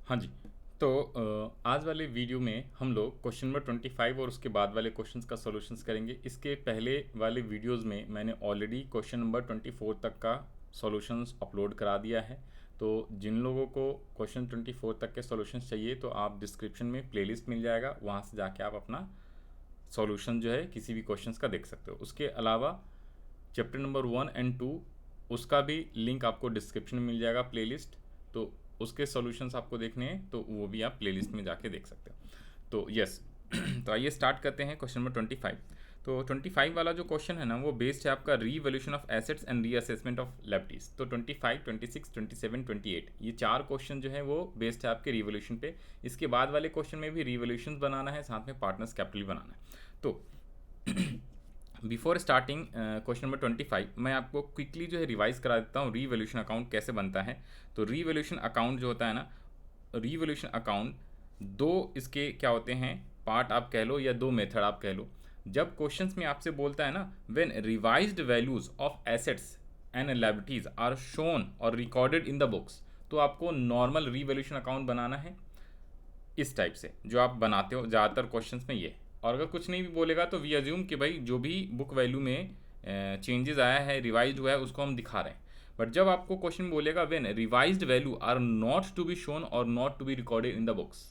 हाँ जी। तो आज वाले वीडियो में हम लोग क्वेश्चन नंबर 25 और उसके बाद वाले क्वेश्चंस का सॉल्यूशंस करेंगे। इसके पहले वाले वीडियोस में मैंने ऑलरेडी क्वेश्चन नंबर 24 तक का सॉल्यूशंस अपलोड करा दिया है। तो जिन लोगों को क्वेश्चन 24 तक के सॉल्यूशंस चाहिए तो आप डिस्क्रिप्शन में प्लेलिस्ट मिल जाएगा, वहाँ से जाके आप अपना सॉल्यूशन जो है किसी भी क्वेश्चंस का देख सकते हो। उसके अलावा चैप्टर नंबर 1 एंड 2 उसका भी लिंक आपको डिस्क्रिप्शन में मिल जाएगा, प्लेलिस्ट। तो उसके सॉल्यूशंस आपको देखने हैं तो वो भी आप प्लेलिस्ट में जाके देख सकते हो। तो यस तो आइए स्टार्ट करते हैं क्वेश्चन नंबर 25। तो 25 वाला जो क्वेश्चन है ना, वो बेस्ड है आपका revaluation of assets and reassessment of liabilities. तो 25, 26, 27, 28 ये चार क्वेश्चन जो है वो बेस्ड है आपके रीवैल्यूएशन पे। इसके बाद वाले क्वेश्चन में भी रीवैल्यूएशन बनाना है, साथ में पार्टनर्स कैपिटल बनाना है। तो बिफोर स्टार्टिंग क्वेश्चन नंबर 25 मैं आपको क्विकली जो है रिवाइज करा देता हूँ रीवैल्यूएशन अकाउंट कैसे बनता है। तो रीवैल्यूएशन अकाउंट जो होता है ना, रीवैल्यूएशन अकाउंट दो इसके क्या होते हैं, पार्ट आप कह लो या दो मेथड आप कह लो। जब क्वेश्चंस में आपसे बोलता है ना, when revised values of assets and liabilities are shown और रिकॉर्डेड इन द बुक्स, तो आपको नॉर्मल रीवैल्यूएशन अकाउंट बनाना है इस टाइप से जो आप बनाते हो ज़्यादातर क्वेश्चंस में ये। और अगर कुछ नहीं भी बोलेगा तो वी अज्यूम कि भाई जो भी बुक वैल्यू में चेंजेस आया है, रिवाइज हुआ है, उसको हम दिखा रहे हैं। बट जब आपको क्वेश्चन बोलेगा when revised value are not to be shown और not to be recorded in the books,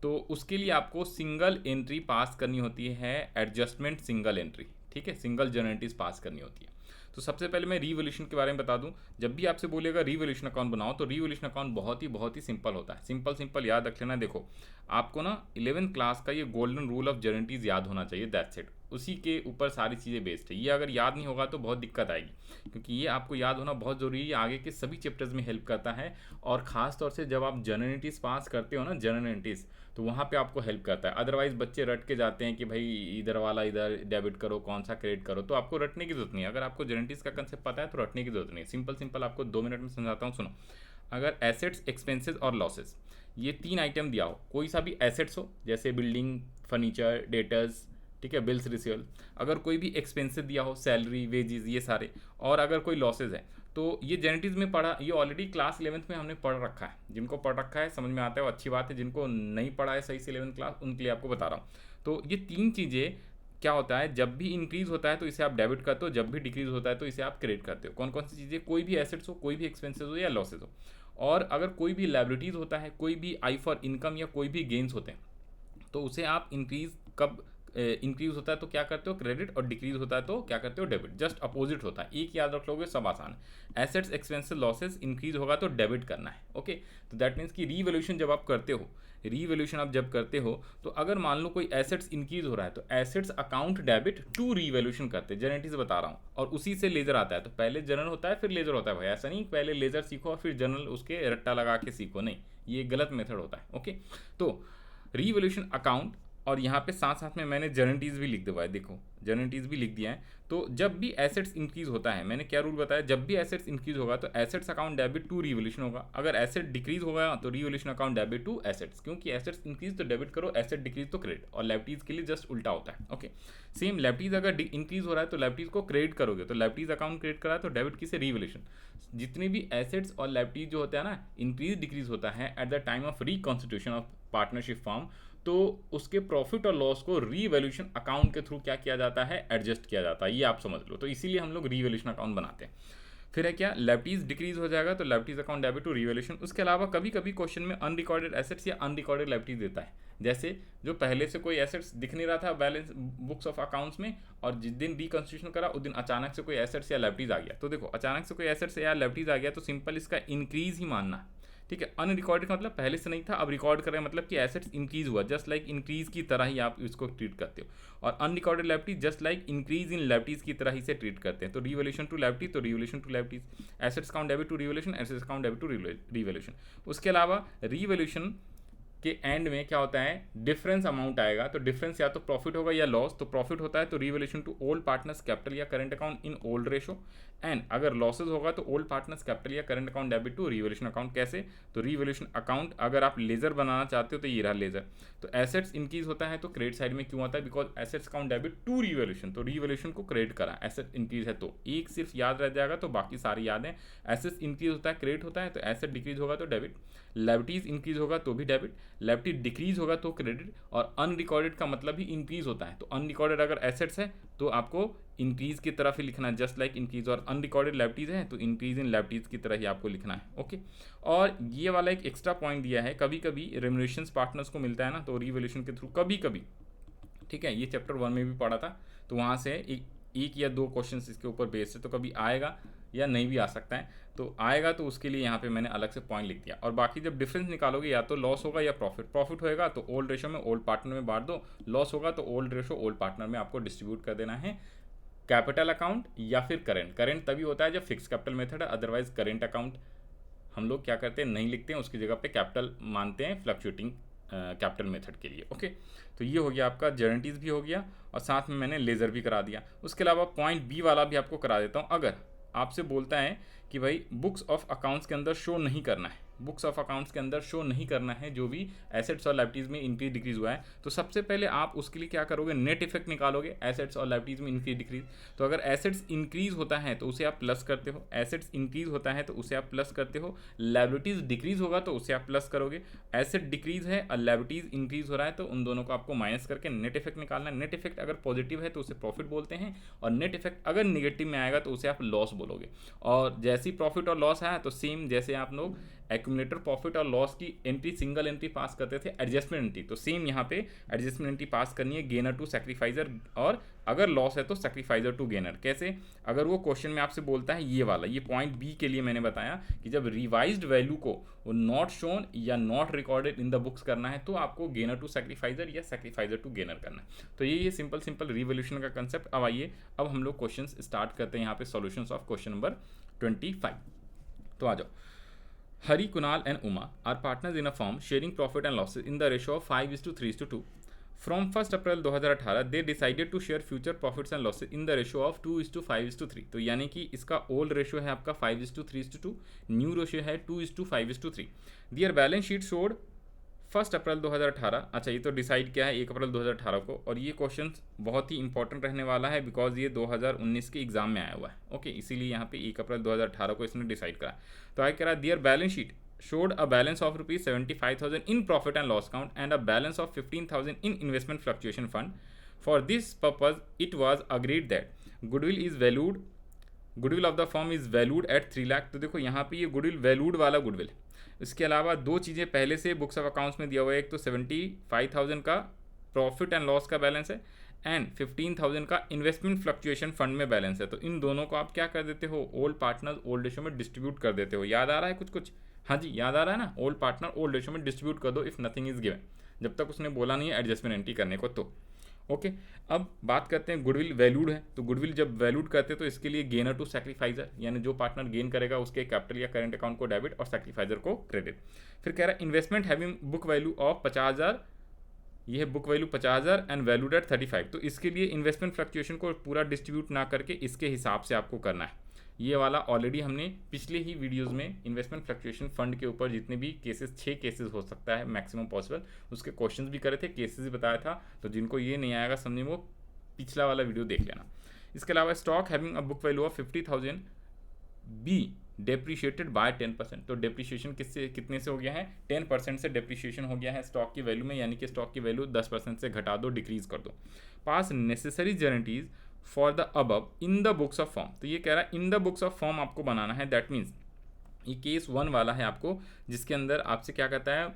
तो उसके लिए आपको सिंगल एंट्री पास करनी होती है, एडजस्टमेंट सिंगल एंट्री। ठीक है, सिंगल जर्नलिटीज पास करनी होती है। तो सबसे पहले मैं रीवैल्यूएशन के बारे में बता दूं। जब भी आपसे बोलेगा रीवैल्यूएशन अकाउंट बनाओ, तो रीवैल्यूएशन अकाउंट बहुत ही सिंपल होता है। सिंपल सिंपल याद रख लेना। देखो, आपको ना 11th क्लास का ये गोल्डन रूल ऑफ जर्नलिटीज याद होना चाहिए, दैट्स इट। उसी के ऊपर सारी चीज़ें बेस्ड है। ये अगर याद नहीं होगा तो बहुत दिक्कत आएगी, क्योंकि ये आपको याद होना बहुत ज़रूरी है, आगे के सभी चैप्टर्स में हेल्प करता है। और ख़ास तौर से जब आप जर्नलिटीज़ पास करते हो ना, जर्नलिटीज़, तो वहाँ पे आपको हेल्प करता है। अदरवाइज बच्चे रट के जाते हैं कि भाई इधर वाला इधर डेबिट करो, कौन सा क्रेडिट करो, तो आपको रटने की जरूरत नहीं है। अगर आपको जर्नलिटीज़ का कंसेप्ट पता है तो रटने की जरूरत नहीं है। सिंपल सिंपल आपको 2 मिनट में समझाता हूँ, सुनो। अगर एसेट्स, एक्सपेंसेस और लॉसेस, ये तीन आइटम दिया हो, कोई सा भी एसेट्स हो जैसे बिल्डिंग, फर्नीचर, डेटर्स, ठीक है, बिल्स रिसीवल। अगर कोई भी एक्सपेंसेस दिया हो, सैलरी, वेजेस, ये सारे, और अगर कोई लॉसेज है, तो ये जेनेटिक्स में पढ़ा, ये ऑलरेडी क्लास 11th में हमने पढ़ रखा है। जिनको पढ़ रखा है समझ में आता है वो अच्छी बात है, जिनको नहीं पढ़ा है सही से 11th क्लास, उनके लिए आपको बता रहा हूँ। तो ये तीन चीज़ें क्या होता है, जब भी इंक्रीज होता है तो इसे आप डेबिट करते हो, जब भी डिक्रीज होता है तो इसे आप क्रेडिट करते हो। कौन कौन सी चीज़ें, कोई भी एसेट्स हो, कोई भी एक्सपेंसेस हो या लॉसेज हो। और अगर कोई भी लाइबिलिटीज़ होता है, कोई भी आई फॉर इनकम या कोई भी गेन्स होते हैं, तो उसे आप इंक्रीज कब, इंक्रीज होता है तो क्या करते हो, क्रेडिट, और डिक्रीज होता है तो क्या करते हो, डेबिट। जस्ट अपोजिट होता है, एक याद रख लोगे सब आसान है। एसेट्स, एक्सपेंसेस, लॉसेस, इंक्रीज होगा तो डेबिट करना है। ओके, तो दैट मीन्स कि रीवैल्यूएशन जब आप करते हो, रीवैल्यूएशन आप जब करते हो, तो अगर मान लो कोई एसेट्स इंक्रीज हो रहा है तो assets account debit to revaluation करते हैं। जनरलिटीज बता रहा हूँ, और उसी से लेजर आता है। तो पहले जनरल होता है फिर लेजर होता है भाई, ऐसा नहीं पहले लेजर सीखो और फिर जनरल उसके रट्टा लगा के सीखो, नहीं, ये गलत मेथड होता है। ओके, तो रीवैल्यूएशन अकाउंट, और यहाँ पे साथ साथ में मैंने जर्नलिटीज़ भी लिख दिया है, देखो जर्नलिटीज़ भी लिख दिया है। तो जब भी एसेट्स इंक्रीज होता है, मैंने क्या रूल बताया, जब भी एसेट्स इंक्रीज होगा तो assets account debit to revaluation होगा। अगर एसेट डिक्रीज होगा तो revaluation account debit to assets, क्योंकि एसेट्स इंक्रीज तो डेबिट करो, एसेट डिक्रीज तो क्रेडिट। और लायबिलिटीज के लिए जस्ट उल्टा होता है। ओके, सेम लायबिलिटीज अगर इंक्रीज हो रहा है तो लायबिलिटीज को क्रेडिट करोगे, तो लायबिलिटीज अकाउंट क्रेडिट करा तो डेबिट किसे, रीवैल्यूएशन। जितने भी एसेट्स और लायबिलिटीज जो होता है ना, इंक्रीज डिक्रीज होता है at the time of reconstitution of partnership form, तो उसके प्रॉफिट और लॉस को रीवैल्यूएशन अकाउंट के थ्रू क्या किया जाता है, एडजस्ट किया जाता है। ये आप समझ लो, तो इसीलिए हम लोग रीवैल्यूएशन अकाउंट बनाते हैं। फिर है क्या, लायबिलिटीज डिक्रीज हो जाएगा तो liabilities account debit to revaluation. उसके अलावा कभी कभी क्वेश्चन में अनरिकॉर्डेड एसेट्स या अनरिकॉर्डेड लायबिलिटीज देता है। जैसे जो पहले से कोई एसेट्स दिख नहीं रहा था बैलेंस बुक्स ऑफ अकाउंट्स में, और जिस दिन रिकंस्ट्रक्शन करा उस दिन अचानक से कोई एसेट्स या लायबिलिटीज आ गया। तो देखो, अचानक से कोई एसेट्स या लायबिलिटीज आ गया तो सिंपल इसका इंक्रीज ही मानना। ठीक है, अनरिकॉर्डेड का मतलब पहले से नहीं था, अब रिकॉर्ड कर रहे हैं, मतलब कि एसेट्स इंक्रीज हुआ, जस्ट लाइक इंक्रीज की तरह ही आप इसको ट्रीट करते हो। और unrecorded liability just like increase in liabilities की तरह ही से ट्रीट करते हैं। तो रीवैल्यूएशन टू लायबिलिटी तो revaluation to liabilities, assets account debit to revaluation, assets account debit to revaluation. उसके अलावा रीवैल्यूएशन के एंड में क्या होता है, डिफरेंस अमाउंट आएगा। तो डिफरेंस या तो प्रॉफिट होगा या लॉस। तो प्रॉफिट होता है तो revaluation to old partners capital या current account in old ratio, and अगर लॉसेज होगा तो ओल्ड पार्टनर्स कैपिटल या current account debit to revaluation account. कैसे? तो रिवोल्यूशन अकाउंट अगर आप लेजर बनाना चाहते हो तो ये रहा लेजर। तो एसेट्स इंक्रीज होता है तो क्रेडिट साइड में क्यों आता है? Because assets account debit to revolution, तो रिवोल्यूशन को क्रेडिट करा, एसेट इंक्रीज है तो एक सिर्फ याद रह जाएगा तो बाकी सारी याद है। एसेट्स इंक्रीज होता है क्रेडिट होता है, तो एसेट डिक्रीज होगा तो डेबिट, लायबिलिटीज इंक्रीज होगा तो भी डेबिट, लायबिलिटी डिक्रीज होगा तो क्रेडिट, और अनरिकॉर्डेड का मतलब ही इंक्रीज होता है। तो अनरिकॉर्डेड अगर एसेट्स है तो आपको इंक्रीज की तरफ ही लिखना है, जस्ट लाइक इंक्रीज, और अनरिकॉर्डेड लायबिलिटीज है तो इंक्रीज इन लायबिलिटीज की तरह ही आपको लिखना है। ओके, और ये वाला एक एक्स्ट्रा पॉइंट दिया है, कभी कभी रेम्युनरेशंस पार्टनर्स को मिलता है ना, तो रिवोल्यूशन के थ्रू कभी कभी, ठीक है, ये चैप्टर 1 में भी पढ़ा था, तो वहाँ से एक या दो क्वेश्चन इसके ऊपर बेस्ड है, तो कभी आएगा या नहीं भी आ सकता है। तो आएगा तो उसके लिए यहाँ पे मैंने अलग से पॉइंट लिख दिया। और बाकी जब डिफरेंस निकालोगे या तो लॉस होगा या प्रॉफिट होएगा तो ओल्ड रेशो में ओल्ड पार्टनर में बांट दो, लॉस होगा तो ओल्ड रेशो ओल्ड पार्टनर में आपको डिस्ट्रीब्यूट कर देना है। कैपिटल अकाउंट या फिर करेंट तभी होता है जब फिक्स कैपिटल मेथड है, अदरवाइज करेंट अकाउंट हम लोग क्या करते हैं, नहीं लिखते हैं, उसकी जगह पे कैपिटल मानते हैं फ्लक्चुएटिंग कैपिटल मेथड के लिए। ओके, तो ये हो गया आपका जर्नटीज भी हो गया और साथ में मैंने लेज़र भी करा दिया। उसके अलावा पॉइंट बी वाला भी आपको करा देता हूँ। अगर आपसे बोलता है कि भाई बुक्स ऑफ अकाउंट्स के अंदर शो नहीं करना है, बुक्स ऑफ अकाउंट्स के अंदर शो नहीं करना है जो भी एसेट्स और लायबिलिटीज़ में इंक्रीज डिक्रीज हुआ है, तो सबसे पहले आप उसके लिए क्या करोगे, नेट इफेक्ट निकालोगे एसेट्स और लायबिलिटीज़ में इंक्रीज डिक्रीज। तो अगर एसेट्स इंक्रीज होता है तो उसे आप प्लस करते हो, एसेट्स इंक्रीज होता है तो उसे आप प्लस करते हो, लायबिलिटीज़ डिक्रीज होगा तो उसे आप प्लस करोगे, एसेट डिक्रीज है और लायबिलिटीज़ इंक्रीज हो रहा है तो उन दोनों को आपको माइनस करके नेट इफेक्ट निकालना है। नेट इफेक्ट अगर पॉजिटिव है तो उसे प्रॉफिट बोलते हैं, और नेट इफेक्ट अगर निगेटिव में आएगा तो उसे आप लॉस बोलोगे। और जैसे ही प्रॉफिट और लॉस आया तो सेम जैसे आप लोग एक्यूमुलेटर प्रॉफिट और लॉस की एंट्री सिंगल एंट्री पास करते थे एडजस्टमेंट एंट्री, तो सेम यहाँ पे एडजस्टमेंट एंट्री पास करनी है, गेनर टू सैक्रिफाइजर, और अगर लॉस है तो सैक्रिफाइजर टू गेनर। कैसे? अगर वो क्वेश्चन में आपसे बोलता है ये वाला, ये पॉइंट बी के लिए मैंने बताया कि जब रिवाइज्ड वैल्यू को नॉट शोन या not recorded in the books करना है तो आपको गेनर टू सैक्रिफाइजर या सैक्रिफाइजर टू गेनर करना है। तो ये सिंपल रिवोल्यूशन का कंसेप्ट। अब आइए अब हम लोग क्वेश्चन स्टार्ट करते हैं यहाँ पे सॉल्यूशंस ऑफ क्वेश्चन नंबर 25। तो आ जाओ। Hari, Kunal and Uma are partners in a firm sharing profit and losses in the ratio of 5:3:2. From 1st April 2018 they decided to share future profits and losses in the ratio of 2:5:3। तो यानी कि इसका old ratio है आपका 5:3:2, new ratio है 2:5:3। Their balance sheet showed 1 अप्रैल 2018। अच्छा, ये तो डिसाइड किया है 1 अप्रैल 2018 को, और ये क्वेश्चन बहुत ही इंपॉर्टेंट रहने वाला है बिकॉज ये 2019 के एग्जाम में आया हुआ है। ओके, इसीलिए यहाँ पे 1 अप्रैल 2018 को इसने डिसाइड करा। तो आगे कह रहा है their balance sheet showed a balance of rupees 75,000 in profit and loss account and a balance of 15,000 in investment fluctuation fund. For this purpose, it was agreed that goodwill of the firm is valued at 3 lakh. तो देखो यहाँ पे ये goodwill valued वाला goodwill. इसके अलावा दो चीज़ें पहले से बुक्स ऑफ अकाउंट्स में दिया हुआ है, एक तो 75,000 का प्रॉफिट एंड लॉस का बैलेंस है एंड 15,000 का इन्वेस्टमेंट फ्लक्चुएशन फंड में बैलेंस है। तो इन दोनों को आप क्या कर देते हो, ओल्ड पार्टनर्स ओल्ड रेशो में डिस्ट्रीब्यूट कर देते हो। याद आ रहा है कुछ? हाँ जी, याद आ रहा है ना, ओल्ड पार्टनर ओल्ड रेशो में डिस्ट्रीब्यूट कर दो इफ़ नथिंग इज गिवन, जब तक उसने बोला नहीं है एडजस्टमेंट एंट्री करने को। तो ओके, अब बात करते हैं गुडविल वैल्यूड है। तो गुडविल जब वैल्यूड करते हैं तो इसके लिए गेनर टू सैक्रिफाइजर, यानी जो पार्टनर गेन करेगा उसके कैपिटल या करेंट अकाउंट को डेबिट और सैक्रिफाइजर को क्रेडिट। फिर कह रहा है investment having book value of 50,000, ये है book value 50,000 and valued at 35। तो इसके लिए इन्वेस्टमेंट फ्लक्चुएशन को पूरा डिस्ट्रीब्यूट ना करके इसके हिसाब से आपको करना है। ये वाला ऑलरेडी हमने पिछले ही वीडियोस में इन्वेस्टमेंट फ्लक्चुएशन फंड के ऊपर जितने भी केसेस, 6 केसेस हो सकता है मैक्सिमम पॉसिबल, उसके क्वेश्चंस भी करे थे, केसेस भी बताया था। तो जिनको ये नहीं आएगा समझिए वो पिछला वाला वीडियो देख लेना। इसके अलावा stock having a book value of 50,000 be depreciated by 10%। तो डेप्रीशिएशन कितने से हो गया है, 10% से डेप्रीशिएशन हो गया है स्टॉक की वैल्यू में, यानी कि स्टॉक की वैल्यू 10% से घटा दो, डिक्रीज कर दो। पास necessary guarantees for the above in the books of form. तो ये कह रहा है इन द बुक्स ऑफ फॉर्म आपको बनाना है। दैट मीन्स ये केस 1 वाला है आपको, जिसके अंदर आपसे क्या कहता है,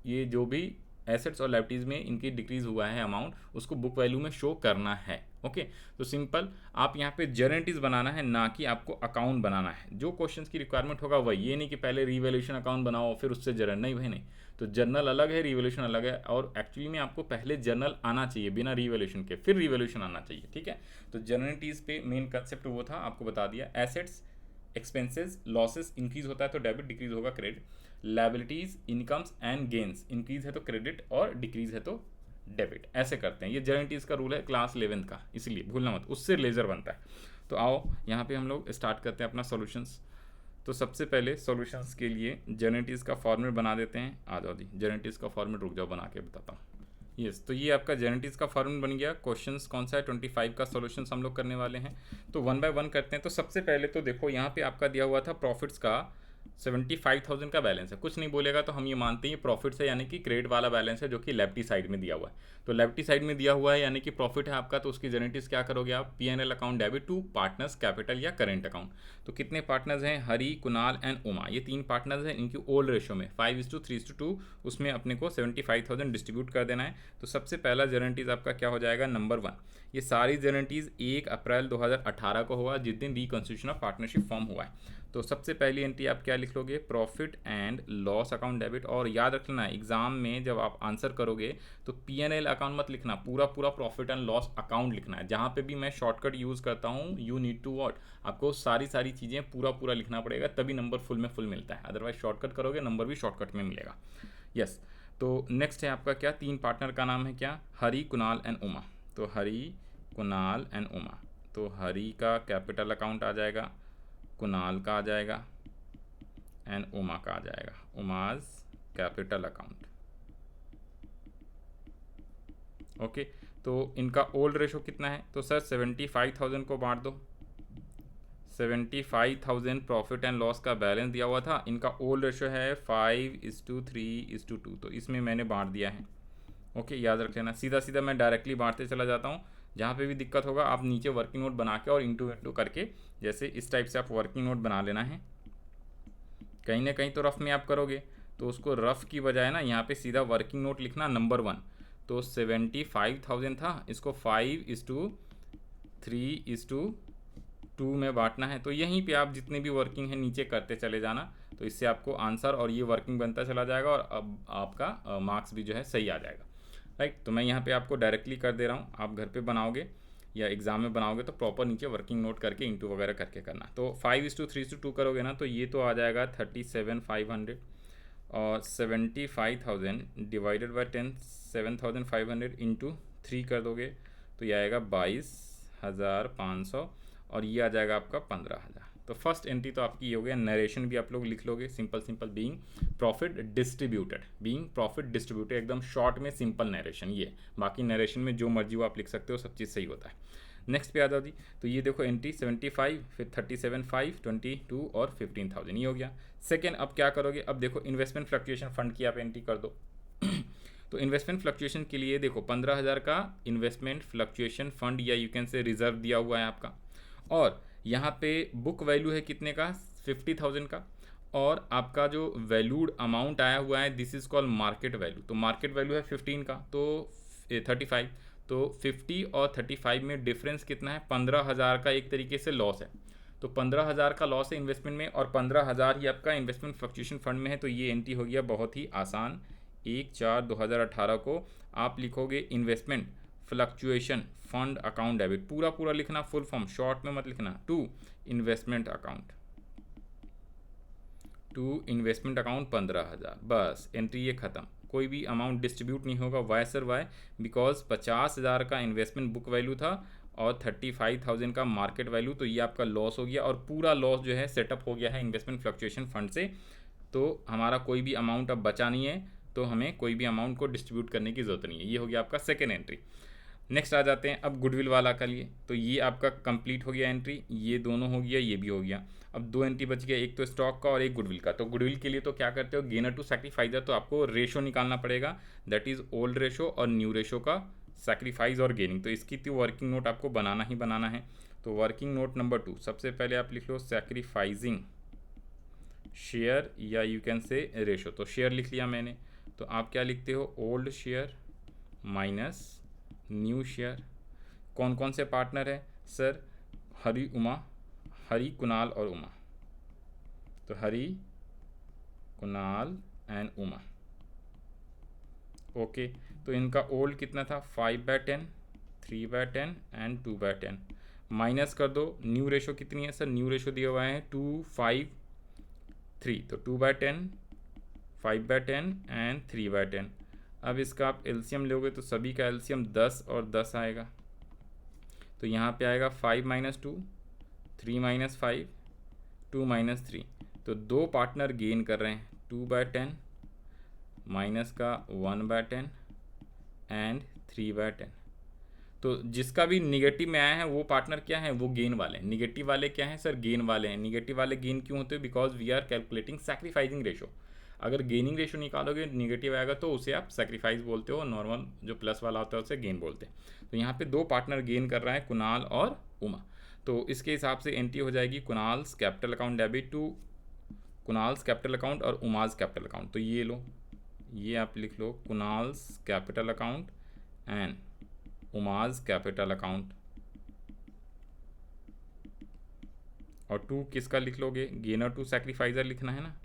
ये जो भी एसेट्स और लायबिलिटीज़ में इनकी डिक्रीज हुआ है अमाउंट, उसको बुक वैल्यू में शो करना है। ओके, तो सिंपल आप यहाँ पे जर्नटीज बनाना है, ना कि आपको अकाउंट बनाना है। जो क्वेश्चंस की रिक्वायरमेंट होगा वही, ये नहीं कि पहले रिवैल्यूएशन अकाउंट बनाओ फिर उससे जर्नल, नहीं भाई नहीं। तो जर्नल अलग है, रिवैल्यूएशन अलग है, और एक्चुअली में आपको पहले जर्नल आना चाहिए बिना रिवैल्यूएशन के, फिर रिवैल्यूएशन आना चाहिए। ठीक है, तो जर्नटीज पे मेन कंसेप्ट वो था, आपको बता दिया। एसेट्स एक्सपेंसेस लॉसेस इंक्रीज होता है तो डेबिट, डिक्रीज होगा credit. Liabilities incomes and gains increase है तो क्रेडिट और डिक्रीज है तो डेबिट। ऐसे करते हैं, ये जर्नटीज का रूल है क्लास 11th का, इसलिए भूलना मत, उससे लेजर बनता है। तो आओ यहाँ पे हम लोग स्टार्ट करते हैं अपना सॉल्यूशंस। तो सबसे पहले सॉल्यूशंस के लिए जेनेटिक्स का फॉर्मेट बना देते हैं। आ जाओ जी, जेनेटिक्स का फॉर्मेट रुक जाओ बना के बताता हूँ। यस, तो ये आपका जेनेटिक्स का फॉर्मेट बन गया। क्वेश्चंस कौन सा है, 25 का सॉल्यूशंस हम लोग करने वाले हैं। तो वन बाय वन करते हैं। तो सबसे पहले तो देखो यहाँ पे आपका दिया हुआ था प्रॉफिट्स का 75,000 का बैलेंस है। कुछ नहीं बोलेगा तो हम ये मानते हैं प्रॉफिट्स है, यानी कि क्रेडिट वाला बैलेंस है जो कि लेफ्टी साइड में दिया हुआ है। तो लेफ्टी साइड में दिया हुआ है यानी कि प्रॉफिट है आपका, तो उसकी जेनेटिक्स क्या करोगे आप, P&L account debit to partners capital या करेंट अकाउंट। तो कितने पार्टनर्स हैं, हरी, कुणाल एंड उमा, ये 3 पार्टनर्स हैं। इनकी ओल्ड रेशो में 5:3:2 उसमें अपने को 75,000 डिस्ट्रीब्यूट कर देना है। तो सबसे पहला जेनेटिक्स आपका क्या हो जाएगा, नंबर 1। ये सारी जेनेटिक्स 1 अप्रैल 2018 को हुआ, जिस दिन रिकॉन्स्टिट्यूशन ऑफ पार्टनरशिप फॉर्म हुआ है। तो सबसे पहली एंट्री आप क्या लिख लोगे, profit and loss account debit. और याद रखना एग्जाम में जब आप आंसर करोगे तो P&L अकाउंट मत लिखना, पूरा पूरा प्रॉफिट एंड लॉस अकाउंट लिखना है। जहाँ पे भी मैं शॉर्टकट यूज़ करता हूँ, यू नीड टू व्हाट, आपको सारी चीज़ें पूरा पूरा लिखना पड़ेगा, तभी नंबर फुल में फुल मिलता है। अदरवाइज शॉर्टकट करोगे नंबर भी शॉर्टकट में मिलेगा। यस, तो नेक्स्ट है आपका क्या, 3 पार्टनर का नाम है क्या, हरी, कुणाल एंड उमा। तो हरी, कुणाल एंड उमा। तो हरी का कैपिटल अकाउंट आ जाएगा, कुणाल का आ जाएगा एंड उमा का आ जाएगा, उमाज कैपिटल अकाउंट। ओके, तो इनका ओल्ड रेशो कितना है, तो सर 75,000 को बांट दो। 75,000 प्रॉफिट एंड लॉस का बैलेंस दिया हुआ था। इनका ओल्ड रेशो है 5:3:2, तो इसमें मैंने बांट दिया है। ओके, याद रख लेना, सीधा सीधा मैं डायरेक्टली बांटते चला जाता हूँ। जहाँ पे भी दिक्कत होगा आप नीचे वर्किंग नोट बना के और इंटू करके, जैसे इस टाइप से आप वर्किंग नोट बना लेना है। कहीं ना कहीं तो रफ में आप करोगे, तो उसको रफ की बजाय ना यहाँ पे सीधा वर्किंग नोट लिखना, नंबर 1। तो 75,000 था, इसको 5:3:2 में बांटना है। तो यहीं पे आप जितने भी वर्किंग है नीचे करते चले जाना, तो इससे आपको आंसर और ये वर्किंग बनता चला जाएगा और अब आपका मार्क्स भी जो है सही आ जाएगा। राइट, तो मैं यहाँ पे आपको डायरेक्टली कर दे रहा हूँ। आप घर पे बनाओगे या एग्जाम में बनाओगे तो प्रॉपर नीचे वर्किंग नोट करके इंटू वगैरह करके करना। तो 5:3:2 करोगे ना, तो ये तो आ जाएगा 37,500 और 75,000 डिवाइडेड बाई 10, 7,500 इंटू 3 कर दोगे तो ये आएगा 22,500 और ये आ जाएगा आपका 15,000। तो फर्स्ट एंट्री तो आपकी ये हो गया। नरेशन भी आप लोग लिख लोगे, सिंपल बीइंग प्रॉफिट डिस्ट्रीब्यूटेड, एकदम शॉर्ट में सिंपल नरेशन ये। बाकी नरेशन में जो मर्जी वो आप लिख सकते हो, सब चीज़ सही होता है। नेक्स्ट पे आ जाओ जी, तो ये देखो एंट्री 75, फिर 37,500, 22 और 15,000 ये हो गया। सेकेंड, अब क्या करोगे, अब देखो इन्वेस्टमेंट फ्लक्चुएशन फंड की आप एंट्री कर दो। तो इन्वेस्टमेंट फ्लक्चुएशन के लिए देखो 15,000 का इन्वेस्टमेंट फ्लक्चुएशन फंड या यू कैन से रिजर्व दिया हुआ है आपका, और यहाँ पे बुक वैल्यू है कितने का, 50,000 का, और आपका जो वैल्यूड अमाउंट आया हुआ है this is called market value. तो मार्केट वैल्यू है 15 का, तो 35, तो 50 और 35 में डिफरेंस कितना है, 15,000 का एक तरीके से लॉस है। तो 15,000 का लॉस है इन्वेस्टमेंट में और 15,000 ही आपका इन्वेस्टमेंट फ्लक्चुएशन फंड में है। तो ये एंट्री हो गया बहुत ही आसान। 1/4/2018 को आप लिखोगे investment fluctuation fund account debit, पूरा पूरा लिखना, फुल फॉर्म, शॉर्ट में मत लिखना, टू इन्वेस्टमेंट अकाउंट 15,000, बस एंट्री ये ख़त्म। कोई भी अमाउंट डिस्ट्रीब्यूट नहीं होगा, वाई सर वाई, बिकॉज 50,000 का इन्वेस्टमेंट बुक वैल्यू था और 35,000 का मार्केट वैल्यू, तो ये आपका लॉस हो गया और पूरा लॉस जो है सेटअप हो गया है इन्वेस्टमेंट फ्लक्चुएशन फंड से। तो हमारा कोई भी अमाउंट अब बचा नहीं है, तो हमें कोई भी अमाउंट को डिस्ट्रीब्यूट करने की ज़रूरत नहीं है। ये हो गया आपका सेकेंड एंट्री। नेक्स्ट आ जाते हैं अब गुडविल वाला का लिए, तो ये आपका कंप्लीट हो गया एंट्री, ये दोनों हो गया, ये भी हो गया। अब 2 एंट्री बच गया, एक तो स्टॉक का और एक गुडविल का। तो गुडविल के लिए तो क्या करते हो, गेनर टू सैक्रिफाइजर, तो आपको रेशो निकालना पड़ेगा, दैट इज़ ओल्ड रेशो और न्यू रेशो का सैक्रिफाइस और गेनिंग। तो इसकी तो वर्किंग नोट आपको बनाना ही बनाना है। तो वर्किंग नोट नंबर 2, सबसे पहले आप लिख लो सैक्रिफाइजिंग शेयर या यू कैन से रेशो। तो शेयर लिख लिया मैंने, तो आप क्या लिखते हो, old share minus new share. कौन कौन से पार्टनर है सर, हरी, उमा, हरी, कुणाल और उमा। तो हरी, कुणाल एंड उमा। ओके, तो इनका ओल्ड कितना था, 5/10, 3/10 एंड 2/10। माइनस कर दो, न्यू रेशो कितनी है सर, न्यू रेशो दिया हुआ है 2, 5, 3, तो 2/10, 5/10 एंड 3/10। अब इसका आप एलसीएम लोगे तो सभी का एलसीएम 10 और 10 आएगा। तो यहाँ पे आएगा 5 - 2, 3 माइनस 5, 2 माइनस 3। तो दो पार्टनर गेन कर रहे हैं 2/10 माइनस का 1/10 एंड 3/10। तो जिसका भी निगेटिव में आया है वो पार्टनर क्या है, वो गेन वाले हैं। निगेटिव वाले क्या हैं सर, गेन वाले हैं। निगेटिव वाले गेन क्यों होते हैं, because we are calculating sacrificing ratio. अगर गेनिंग रेशो निकालोगे निगेटिव आएगा तो उसे आप सैक्रिफाइस बोलते हो, नॉर्मल जो प्लस वाला होता है उसे गेन बोलते हैं। तो यहाँ पे दो पार्टनर गेन कर रहा है, कुणाल और उमा। तो इसके हिसाब से एंट्री हो जाएगी Kunal's capital account debit to Kunal's capital account और उमाज कैपिटल अकाउंट। तो ये लो, ये आप लिख लो Kunal's capital account and Uma's capital account. और टू किसका लिख लोगे, गेनर टू सैक्रिफाइजर लिखना है ना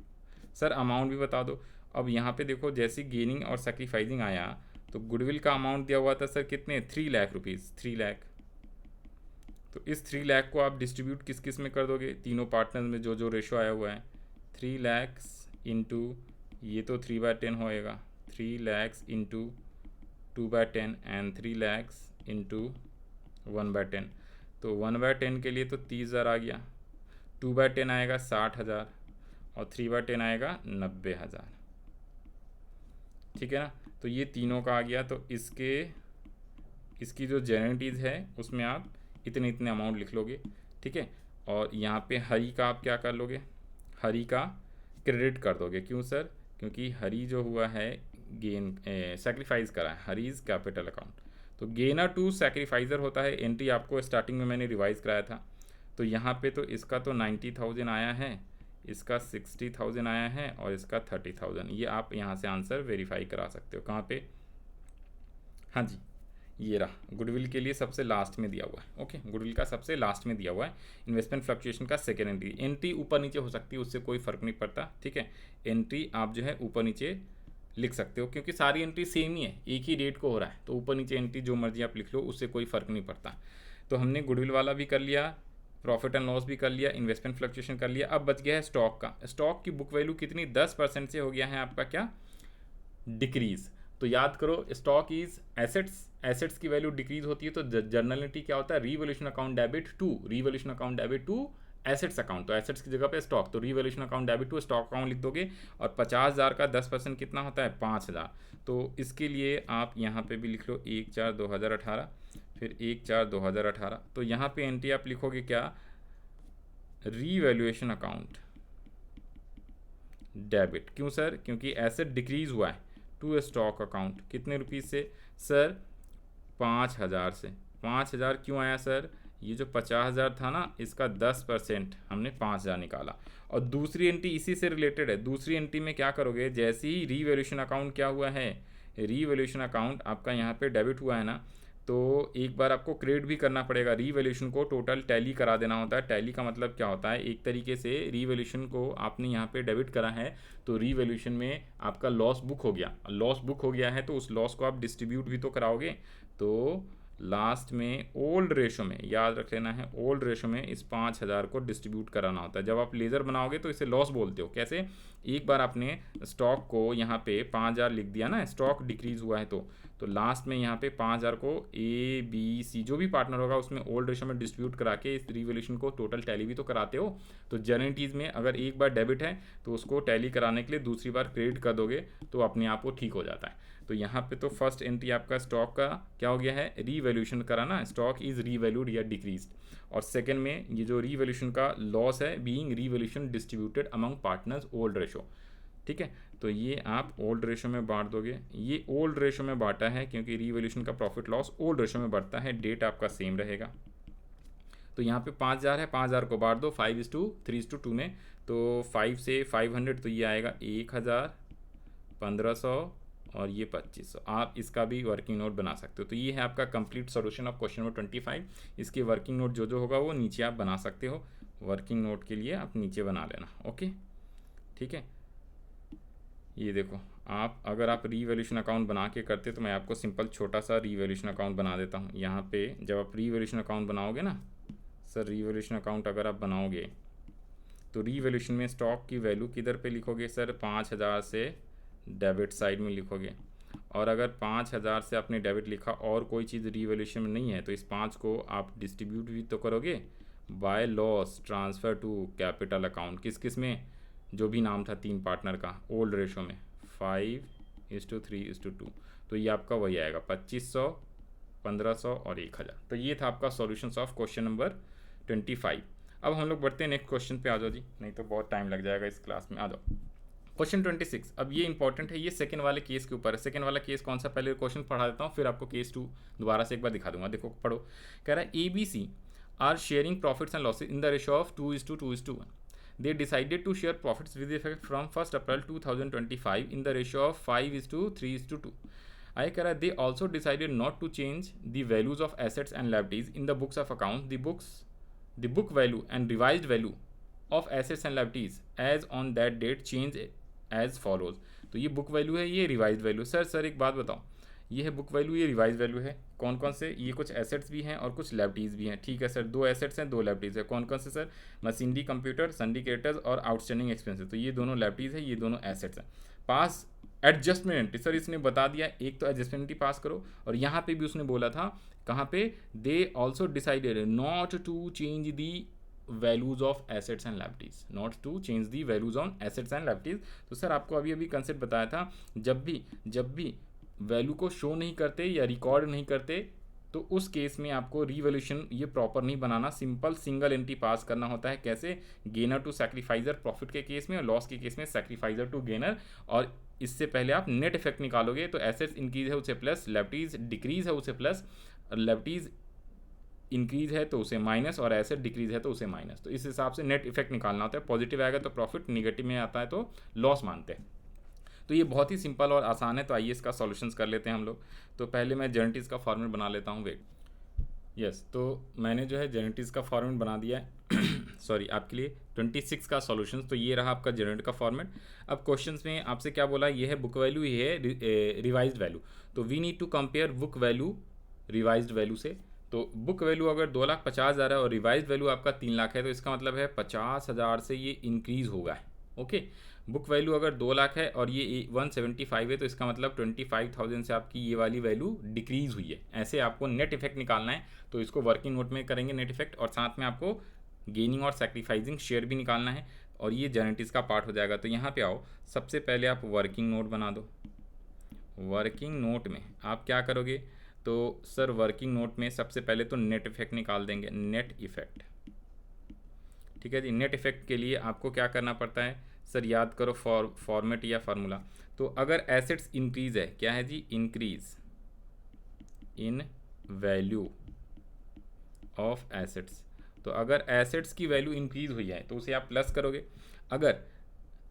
सर। अमाउंट भी बता दो। अब यहाँ पे देखो जैसी गेनिंग और सैक्रिफाइजिंग आया तो गुडविल का अमाउंट दिया हुआ था सर कितने, 3 लाख रुपीज़, 3 लाख। तो इस 3 लाख को आप डिस्ट्रीब्यूट किस किस में कर दोगे, तीनों पार्टनर्स में जो जो रेशो आया हुआ है। 3 लैक्स इंटू ये तो 3/10 होएगा, 3 lakhs into 2/10 and 3 lakhs into 1/10। तो 1/10 के लिए तो 30,000 आ गया, 2/10 आएगा 60,000 और 3/10 आएगा 90,000। ठीक है ना। तो ये तीनों का आ गया। तो इसकी जो जेनरेटीज़ है उसमें आप इतने इतने अमाउंट लिख लोगे। ठीक है। और यहाँ पे हरी का आप क्या कर लोगे, हरी का क्रेडिट कर दोगे। क्यों सर, क्योंकि हरी जो हुआ है गेन सैक्रिफाइस करा है, हरीज कैपिटल अकाउंट। तो गेनर टू सैक्रिफाइजर होता है, एंट्री आपको स्टार्टिंग में मैंने रिवाइज कराया था। तो यहाँ पे तो इसका तो 90,000 आया है, इसका 60,000 आया है और इसका 30,000। ये आप यहाँ से आंसर वेरीफाई करा सकते हो। कहाँ पे, हाँ जी ये रहा, गुडविल के लिए सबसे लास्ट में दिया हुआ है। ओके, गुडविल का सबसे लास्ट में दिया हुआ है। इन्वेस्टमेंट फ्लक्चुएशन का सेकेंड एंट्री, एंट्री ऊपर नीचे हो सकती है, उससे कोई फ़र्क नहीं पड़ता। ठीक है, एंट्री आप जो है ऊपर नीचे लिख सकते हो क्योंकि सारी एंट्री सेम ही है, एक ही डेट को हो रहा है। तो ऊपर नीचे एंट्री जो मर्जी आप लिख लो, उससे कोई फ़र्क नहीं पड़ता। तो हमने गुडविल वाला भी कर लिया, प्रॉफिट एंड लॉस भी कर लिया, इन्वेस्टमेंट फ्लक्चुएशन कर लिया। अब बच गया है स्टॉक का। स्टॉक की बुक वैल्यू कितनी, 10% से हो गया है आपका क्या, डिक्रीज़। तो याद करो स्टॉक इज एसेट्स, एसेट्स की वैल्यू डिक्रीज होती है। तो जर्नल एंट्री क्या होता है, revaluation account debit to, revaluation account debit to assets account. तो एसेट्स की जगह पे स्टॉक, तो revaluation account debit to stock account लिख दोगे। और 50,000 का 10% कितना होता है, 5,000। तो इसके लिए आप यहाँ पे भी लिख लो 1/4/2018, फिर 1/4/2018। तो यहाँ पे एंट्री आप लिखोगे क्या, रीवैल्यूएशन अकाउंट डेबिट। क्यों सर, क्योंकि एसेट डिक्रीज हुआ है टू स्टॉक अकाउंट। कितने रुपीज़ से सर, 5,000 से। 5,000 क्यों आया सर, ये जो 50,000 था ना, इसका 10% हमने 5,000 निकाला। और दूसरी एंट्री इसी से रिलेटेड है। दूसरी एंट्री में क्या करोगे, जैसे ही रीवैल्यूएशन अकाउंट क्या हुआ है, रीवैल्यूएशन अकाउंट आपका यहाँ पे डेबिट हुआ है ना, तो एक बार आपको क्रेडिट भी करना पड़ेगा। रीवैल्यूएशन को टोटल टैली करा देना होता है। टैली का मतलब क्या होता है, एक तरीके से रीवैल्यूएशन को आपने यहाँ पे डेबिट करा है तो रीवैल्यूएशन में आपका लॉस बुक हो गया। लॉस बुक हो गया है तो उस लॉस को आप डिस्ट्रीब्यूट भी तो कराओगे। तो लास्ट में ओल्ड रेशो में, याद रख लेना है, ओल्ड रेशो में इस 5,000 को डिस्ट्रीब्यूट कराना होता है। जब आप लेज़र बनाओगे तो इसे लॉस बोलते हो। कैसे, एक बार आपने स्टॉक को यहाँ पे 5,000 लिख दिया ना, स्टॉक डिक्रीज हुआ है तो लास्ट में यहाँ पे 5,000 को ABC जो भी पार्टनर होगा उसमें ओल्ड रेशो में डिस्ट्रीब्यूट करा के इस रिवैल्यूएशन को टोटल टैली भी तो कराते हो। तो जर्नलिटीज़ में अगर एक बार डेबिट है तो उसको टैली कराने के लिए दूसरी बार क्रेडिट कर दोगे तो अपने आप वो ठीक हो जाता है। तो यहाँ पे तो फर्स्ट एंट्री आपका स्टॉक का क्या हो गया है, रीवैल्यूएशन कराना, स्टॉक इज रीवैल्यूड या डिक्रीज्ड। और सेकंड में ये जो रीवैल्यूएशन का लॉस है, being revaluation distributed among partners old ratio. ठीक है, तो ये आप ओल्ड रेशो में बांट दोगे। ये ओल्ड रेशो में बांटा है क्योंकि रीवैल्यूएशन का प्रॉफिट लॉस ओल्ड रेशो में बढ़ता है, डेट आपका सेम रहेगा। तो यहाँ पे 5,000 है, 5,000 को बांट दो 5:3:2 में। तो 5 से 500 तो ये आएगा 1,000, 1,500 और ये 2,500। आप इसका भी वर्किंग नोट बना सकते हो। तो ये है आपका complete solution of question number 25। इसके वर्किंग नोट जो जो होगा वो नीचे आप बना सकते हो। वर्किंग नोट के लिए आप नीचे बना लेना। ओके, ठीक है। ये देखो, आप अगर आप रीवैल्यूएशन अकाउंट बना के करते तो मैं आपको सिंपल छोटा सा रीवैल्यूएशन अकाउंट बना देता हूँ। यहाँ पे जब आप रीवैल्यूएशन अकाउंट बनाओगे ना सर, रीवैल्यूएशन अकाउंट अगर आप बनाओगे तो रीवैल्यूएशन में स्टॉक की वैल्यू किधर पे लिखोगे सर, 5,000 से डेबिट साइड में लिखोगे। और अगर 5,000 से आपने डेबिट लिखा और कोई चीज़ रीवैल्यूएशन में नहीं है तो इस 5 को आप डिस्ट्रीब्यूट भी तो करोगे by loss transfer to capital account, किस किस में, जो भी नाम था 3 पार्टनर का ओल्ड रेशो में 5:3:2, तो ये आपका वही आएगा 2500, 1500 और 1000। तो ये था आपका सॉल्यूशंस ऑफ क्वेश्चन नंबर 25। अब हम लोग बढ़ते हैं नेक्स्ट क्वेश्चन पे। आ जाओ जी, नहीं तो बहुत टाइम लग जाएगा इस क्लास में। आ जाओ क्वेश्चन 26। अब ये इंपॉर्टेंट है, ये सेकंड वाले केस के ऊपर है। सेकंड वाला केस कौन सा, पहले क्वेश्चन पढ़ा देता हूँ, फिर आपको केस 2 दोबारा से एक बार दिखा दूंगा। देखो पढ़ो, कह रहा है ABC are sharing profits and losses in the ratio of 2:2:1। They decided to share profits with effect from 1st April 2025 in the ratio of 5:3:2. I कह रहा है they also decided not to change the values of assets and liabilities in the books of accounts. The book value and revised value of assets and liabilities as on that date change as follows. तो ये book value है, ये revise value. Sir एक बात बताओ, ये है book value, ये रिवाइज वैल्यू है। कौन कौन से, ये कुछ एसेट्स भी हैं और कुछ लायबिलिटीज़ भी हैं। ठीक है सर, 2 एसेट्स हैं 2 लायबिलिटीज़ है। कौन कौन से सर, मशीनरी, कंप्यूटर, सन्डी क्रेडिटर्स और आउटस्टैंडिंग एक्सपेंसेस। तो ये दोनों लायबिलिटीज़ है, ये दोनों एसेट्स हैं। पास एडजस्टमेंट, सर इसने बता दिया, एक तो एडजस्टमेंट पास करो, और यहाँ पे भी उसने बोला था कहाँ पे, they also decided not to change the values of assets and liabilities, not to change the values on assets and liabilities. तो सर आपको अभी कंसेप्ट बताया था, जब भी वैल्यू को शो नहीं करते या रिकॉर्ड नहीं करते, तो उस केस में आपको रिवोल्यूशन ये प्रॉपर नहीं बनाना, सिंपल सिंगल एंट्री पास करना होता है। कैसे, गेनर टू सैक्रिफाइजर प्रॉफिट के केस में, और लॉस के केस में सैक्रिफाइजर टू गेनर। और इससे पहले आप नेट इफेक्ट निकालोगे, तो एसेट्स इंक्रीज है उसे प्लस, लायबिलिटीज डिक्रीज है उसे प्लस, लायबिलिटीज इंक्रीज है तो उसे माइनस, और एसेट डिक्रीज है तो उसे माइनस। तो इस हिसाब से नेट इफेक्ट निकालना होता है। पॉजिटिव आएगा तो प्रॉफिट, निगेटिव में आता है तो लॉस मानते हैं। तो ये बहुत ही सिंपल और आसान है। तो आइए इसका सॉल्यूशंस कर लेते हैं हम लोग। तो पहले मैं जेनेटिक्स का फॉर्मेट बना लेता हूँ। वेट, यस, तो मैंने जो है जेनेटिक्स का फॉर्मेट बना दिया है सॉरी, आपके लिए 26 का सॉल्यूशंस। तो ये रहा आपका जेनेटिक का फॉर्मेट। अब क्वेश्चंस में आपसे क्या बोला, ये है बुक वैल्यू, ये है रिवाइज्ड वैल्यू। तो we need to compare book value revised value से। तो बुक वैल्यू अगर 2,50,000 है और रिवाइज्ड वैल्यू आपका 3 लाख है, तो इसका मतलब है 50,000 से ये इंक्रीज़ होगा। ओके, बुक वैल्यू अगर 2 लाख है और ये 175 है, तो इसका मतलब 25,000 से आपकी ये वाली वैल्यू डिक्रीज़ हुई है। ऐसे आपको नेट इफेक्ट निकालना है। तो इसको वर्किंग नोट में करेंगे नेट इफेक्ट, और साथ में आपको गेनिंग और सैक्रिफाइसिंग शेयर भी निकालना है, और ये जेनेटिक्स का पार्ट हो जाएगा। तो यहाँ पे आओ, सबसे पहले आप वर्किंग नोट बना दो। वर्किंग नोट में आप क्या करोगे, तो सर वर्किंग नोट में सबसे पहले तो नेट इफेक्ट निकाल देंगे, नेट इफेक्ट। ठीक है जी, नेट इफेक्ट के लिए आपको क्या करना पड़ता है सर, याद करो फॉर्मेट या फार्मूला। तो अगर एसेट्स इंक्रीज है, क्या है जी, increase in value of assets. तो अगर एसेट्स की वैल्यू इंक्रीज हुई है तो उसे आप प्लस करोगे। अगर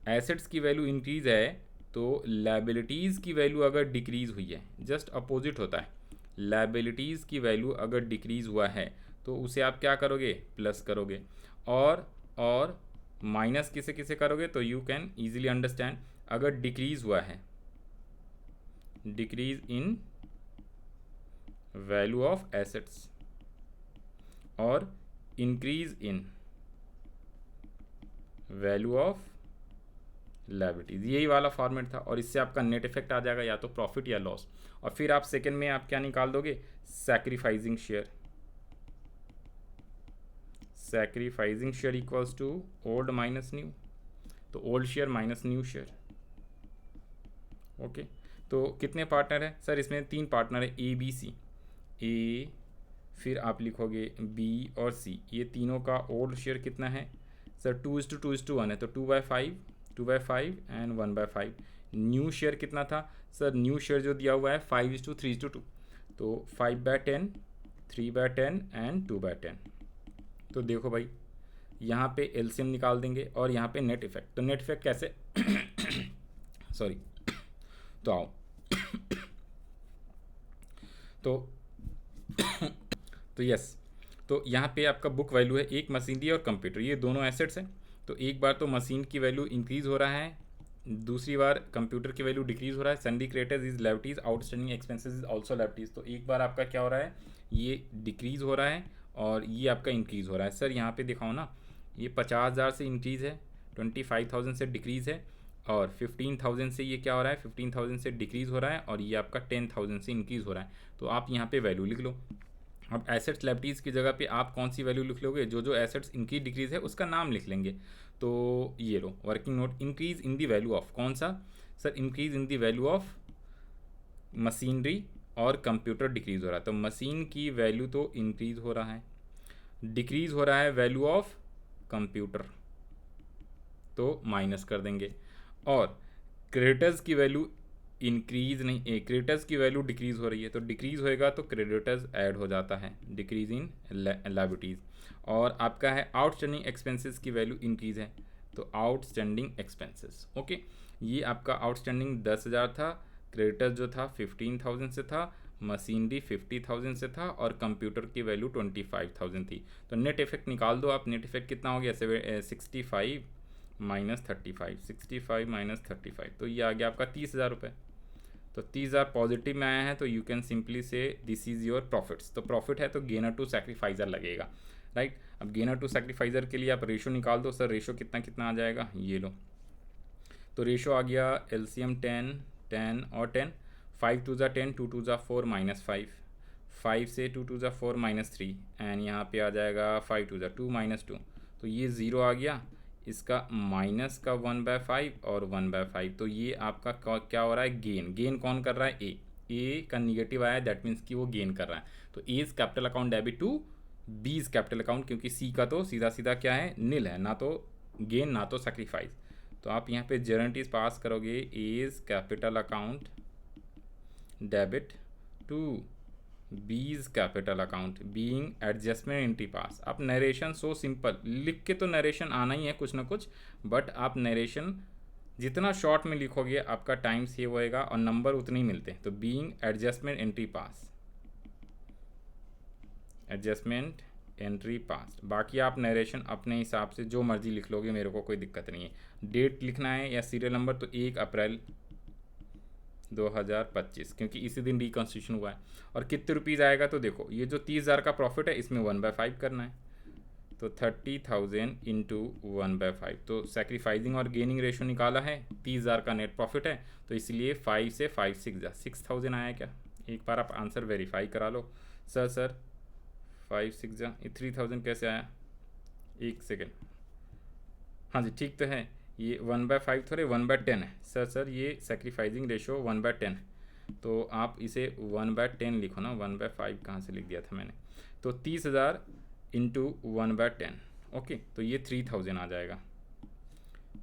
एसेट्स की वैल्यू इंक्रीज है तो लायबिलिटीज़ की वैल्यू अगर डिक्रीज़ हुई है, जस्ट अपोजिट होता है। लायबिलिटीज़ की वैल्यू अगर डिक्रीज़ हुआ है तो उसे आप क्या करोगे, प्लस करोगे। और माइनस किसे किसे करोगे, तो यू कैन ईजिली अंडरस्टैंड। अगर डिक्रीज़ हुआ है, decrease in value of assets, और increase in value of liabilities, यही वाला फॉर्मेट था। और इससे आपका नेट इफेक्ट आ जाएगा, या तो प्रॉफिट या लॉस। और फिर आप सेकंड में आप क्या निकाल दोगे, sacrificing share. Sacrificing share equals to old minus new, तो old share minus new share. Okay, तो कितने पार्टनर है सर, इसमें 3 पार्टनर है, ए बी सी। ए, फिर आप लिखोगे बी और सी, ये तीनों का ओल्ड शेयर कितना है सर, 2:2:1 है, तो 2/5 एंड 1/5। न्यू शेयर कितना था सर, न्यू शेयर जो दिया हुआ है 5:3:2, तो 5/10, 3/10 एंड 2/10। तो देखो भाई, यहाँ पे एलसीएम निकाल देंगे और यहाँ पे नेट इफेक्ट। तो नेट इफेक्ट कैसे सॉरी, तो आओ तो यस, तो यहाँ पे आपका बुक वैल्यू है, एक मशीनरी और कंप्यूटर, ये दोनों एसेट्स हैं। तो एक बार तो मशीन की वैल्यू इंक्रीज़ हो रहा है, दूसरी बार कंप्यूटर की वैल्यू डिक्रीज़ हो रहा है। सन्डी creditors is liabilities, outstanding expenses is also liabilities. तो एक बार आपका क्या हो रहा है, ये डिक्रीज़ हो रहा है और ये आपका इंक्रीज़ हो रहा है। सर यहाँ पे दिखाओ ना, ये 50,000 से इंक्रीज़ है, 25,000 से डिक्रीज़ है, और 15,000 से ये क्या हो रहा है, 15,000 से डिक्रीज़ हो रहा है, और ये आपका 10,000 से इंक्रीज़ हो रहा है। तो आप यहाँ पे वैल्यू लिख लो। अब एसेट्स लायबिलिटीज़ की जगह पे आप कौन सी वैल्यू लिख लोगे, जो जो एसेट्स इंक्रीज डिक्रीज है उसका नाम लिख लेंगे। तो ये लो working note, increase in the value of, कौन सा sir, increase in the value of machinery और कंप्यूटर डिक्रीज हो रहा है, तो मशीन की वैल्यू तो इंक्रीज हो रहा है, डिक्रीज हो रहा है वैल्यू ऑफ कंप्यूटर, तो माइनस कर देंगे। और क्रेडिटर्स की वैल्यू इंक्रीज नहीं, क्रेडिटर्स की वैल्यू डिक्रीज हो रही है, तो डिक्रीज होएगा तो क्रेडिटर्स ऐड हो जाता है, डिक्रीज इन लायबिलिटीज़। और आपका है आउटस्टैंडिंग एक्सपेंसेस की वैल्यू इंक्रीज है, तो आउटस्टैंडिंग एक्सपेंसेस, ओके। ये आपका आउटस्टैंडिंग 10,000 था, क्रेडिटर्स जो था 15,000 से था, मशीनरी 50,000 से था, और कंप्यूटर की वैल्यू 25,000 थी। तो नेट इफेक्ट निकाल दो आप, नेट इफेक्ट कितना हो गया, 65 माइनस 35, 65 माइनस 35, तो ये आ गया आपका 30,000 रुपये। तो 30,000 पॉजिटिव में आया है, तो यू कैन सिंपली से दिस इज़ योर प्रॉफिट्स। तो प्रॉफिट है तो गेनर टू सैक्रिफाइजर लगेगा, राइट। अब गेनर टू सैक्रिफाइजर के लिए आप रेशो निकाल दो, सर रेशो कितना कितना आ जाएगा, ये लो। तो रेशो आ गया एलसीएम 10 10 और 10, 5 2 10, 2 2 4 माइनस 5 से 2 2 4 माइनस 3, एंड यहाँ पे आ जाएगा 5 2 2 माइनस 2, तो ये ज़ीरो आ गया, इसका माइनस का 1/5 और 1/5, तो ये आपका क्या हो रहा है, गेन कौन कर रहा है, ए का निगेटिव आया, दैट मीन्स कि वो गेन कर रहा है। तो A's capital account debit to B's capital account, क्योंकि सी का तो सीधा सीधा क्या है, नील है, ना तो गेन ना तो सेक्रीफाइस। तो आप यहाँ पे जर्नटीज पास करोगे, A's capital account debit to B's capital account being adjustment entry pass. आप नरेशन सो सिंपल लिख के, तो नरेशन आना ही है कुछ ना कुछ, बट आप नरेशन जितना शॉर्ट में लिखोगे आपका टाइम सेव होएगा और नंबर उतने ही मिलते हैं। तो बीइंग एडजस्टमेंट एंट्री पास, एडजस्टमेंट एंट्री पास, बाकी आप नरेशन अपने हिसाब से जो मर्जी लिख लोगे, मेरे को कोई दिक्कत नहीं है। डेट लिखना है या सीरियल नंबर, तो 1 अप्रैल 2025, क्योंकि इसी दिन रिकॉन्स्टिट्यूशन हुआ है। और कितने रुपीज़ आएगा, तो देखो ये जो 30,000 का प्रॉफिट है इसमें 1/5 करना है, तो 30,000 इंटू 1/5, तो सेक्रीफाइजिंग और गेनिंग रेशो निकाला है, 30,000 का नेट प्रॉफिट है, तो इसलिए 5 से 5 6,000 आया क्या, एक बार आप आंसर वेरीफाई करा लो। सर 5 6 3,000 कैसे आया, एक सेकेंड, हाँ जी ठीक तो है, ये 1/5 थोड़े 1/10 है। सर ये सेक्रीफाइजिंग रेशो 1/10 है, तो आप इसे 1/10 लिखो ना, 1/5 कहाँ से लिख दिया था मैंने। तो 30,000 इंटू 1/10, ओके, तो ये 3,000 आ जाएगा।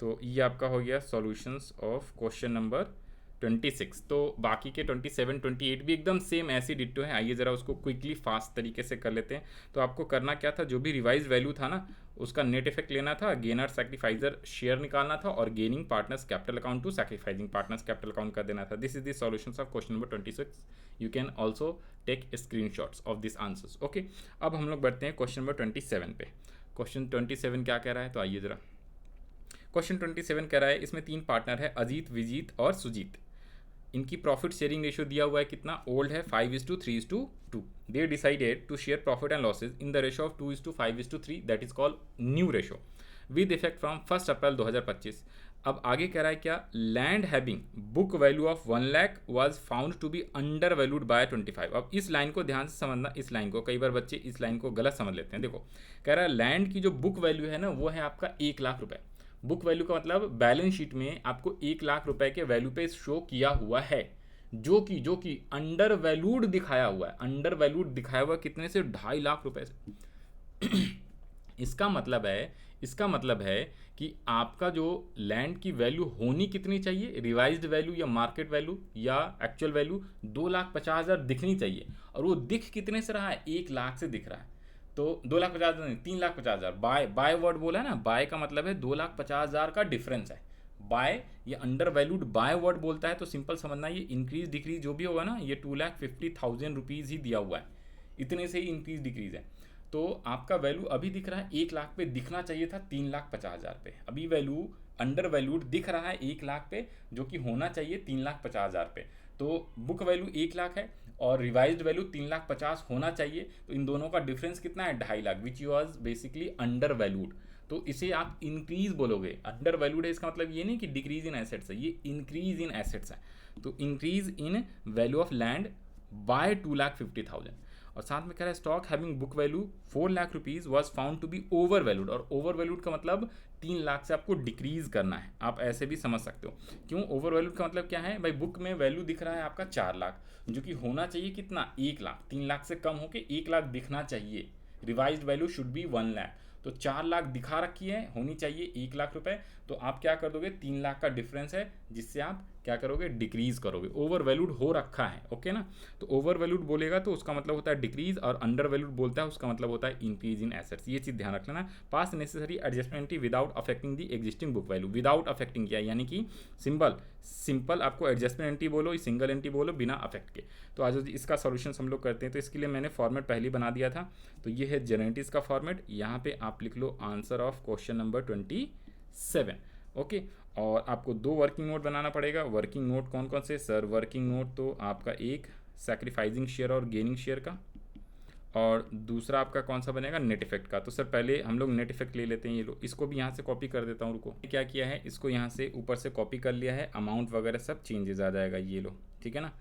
तो ये आपका हो गया सॉल्यूशंस ऑफ क्वेश्चन नंबर 26। तो बाकी के 27 28 भी एकदम सेम ऐसी डिट्टो है। आइए ज़रा उसको क्विकली फास्ट तरीके से कर लेते हैं। तो आपको करना क्या था, जो भी रिवाइज वैल्यू था ना उसका नेट इफेक्ट लेना था, गेनर सैक्रिफाइजर शेयर निकालना था, और gaining partners capital account to sacrificing partners capital account कर देना था। This is the solutions of question number 26। You can also take screenshots of this answers, okay. अब हम लोग बढ़ते हैं क्वेश्चन नंबर 27 पे। क्वेश्चन 27 क्या कह रहा है, तो आइए ज़रा। क्वेश्चन 27 कह रहा है, इसमें 3 पार्टनर है, अजीत, विजीत और सुजीत। इनकी प्रॉफिट शेयरिंग रेशियो दिया हुआ है कितना, ओल्ड है 5:3:2। They decided to share profit and losses in the ratio of 2:5:3, that is called new ratio with effect from 1 April 2025। अब आगे कह रहा है क्या, land having book value of 1 lakh was found to be undervalued by 25। अब इस line को ध्यान से समझना, इस लाइन को, कई बार बच्चे इस लाइन को गलत समझ लेते हैं। देखो कह रहा है लैंड की जो बुक वैल्यू है ना वो है आपका 1 लाख रुपए। बुक वैल्यू का मतलब बैलेंस शीट में आपको 1 लाख रुपए के वैल्यू पे शो किया हुआ है, जो कि अंडर वैल्यूड दिखाया हुआ है। अंडर वैल्यूड दिखाया हुआ कितने से, 2.5 लाख रुपए से। इसका मतलब है कि आपका जो लैंड की वैल्यू होनी कितनी चाहिए, रिवाइज्ड वैल्यू या मार्केट वैल्यू या एक्चुअल वैल्यू, 2,50,000 दिखनी चाहिए, और वो दिख कितने से रहा है, 1 लाख से दिख रहा है। तो 2,50,000 नहीं, 3,50,000। बाय वर्ड बोला है ना, बाय का मतलब है 2,50,000 का डिफरेंस है। बाय ये अंडर वैल्यूड बाय वर्ड बोलता है, तो सिंपल समझना ये इंक्रीज डिक्रीज जो भी होगा ना, ये 2,50,000 रुपीज़ ही दिया हुआ है, इतने से ही इंक्रीज डिक्रीज है। तो आपका वैल्यू अभी दिख रहा है 1 लाख पे, दिखना चाहिए था 3,50,000 पे। अभी वैल्यू अंडर वैल्यूड दिख रहा है 1 लाख पे, जो कि होना चाहिए 3,50,000 पे। तो बुक वैल्यू 1 लाख है और रिवाइज्ड वैल्यू 3,50,000 होना चाहिए, तो इन दोनों का डिफरेंस कितना है, 2.5 lakh, which was basically under valued. तो इसे आप इंक्रीज बोलोगे। अंडर वैल्यूड है इसका मतलब ये नहीं कि डिक्रीज इन एसेट्स है, ये इंक्रीज इन एसेट्स है। तो increase in value of land by 2,50,000। और साथ में कह रहा है stock having book value 4 lakh rupees was found to be overvalued, और ओवर वैल्यूड का मतलब 3 लाख से आपको डिक्रीज करना है, आप ऐसे भी समझ सकते हो। क्यों ओवर वैल्यूड का मतलब क्या है भाई, बुक में वैल्यू दिख रहा है आपका 4 लाख, जो कि होना चाहिए कितना 1 लाख, 3 लाख से कम होकर 1 लाख दिखना चाहिए, revised value should be 1 lakh. तो 4 लाख दिखा रखी है, होनी चाहिए 1 लाख रुपए, तो आप क्या कर दोगे 3 लाख का डिफरेंस है, जिससे आप क्या करोगे डिक्रीज करोगे, ओवर वैल्यूड हो रखा है, ओके ना। तो ओवर वैल्यूड बोलेगा तो उसका मतलब होता है डिक्रीज, और अंडर वैल्यूड बोलता है उसका मतलब होता है इंक्रीज इन एसेट्स। ये चीज़ ध्यान रख लेना। पास necessary adjustment without affecting the existing book value, without affecting किया यानी कि सिंपल आपको एडजस्टमेंट एंट्री बोलो, सिंगल एंट्री बोलो, बिना अफेक्ट के। तो आज इसका सॉल्यूशन हम लोग करते हैं। तो इसके लिए मैंने फॉर्मेट पहले ही बना दिया था, तो ये है जनरेटिव का फॉर्मेट। यहाँ पे आप लिख लो answer of question number 27, okay. और आपको 2 वर्किंग नोट बनाना पड़ेगा। वर्किंग नोट कौन कौन से सर, वर्किंग नोट तो आपका एक सैक्रिफाइजिंग शेयर और गेनिंग शेयर का, और दूसरा आपका कौन सा बनेगा नेट इफेक्ट का। तो सर पहले हम लोग नेट इफेक्ट ले लेते हैं, ये लो, इसको भी यहाँ से कॉपी कर देता हूँ, रुको। क्या किया है, इसको यहाँ से ऊपर से कॉपी कर लिया है, अमाउंट वगैरह सब चेंजेस आ जाएगा, ये लो, ठीक है ना,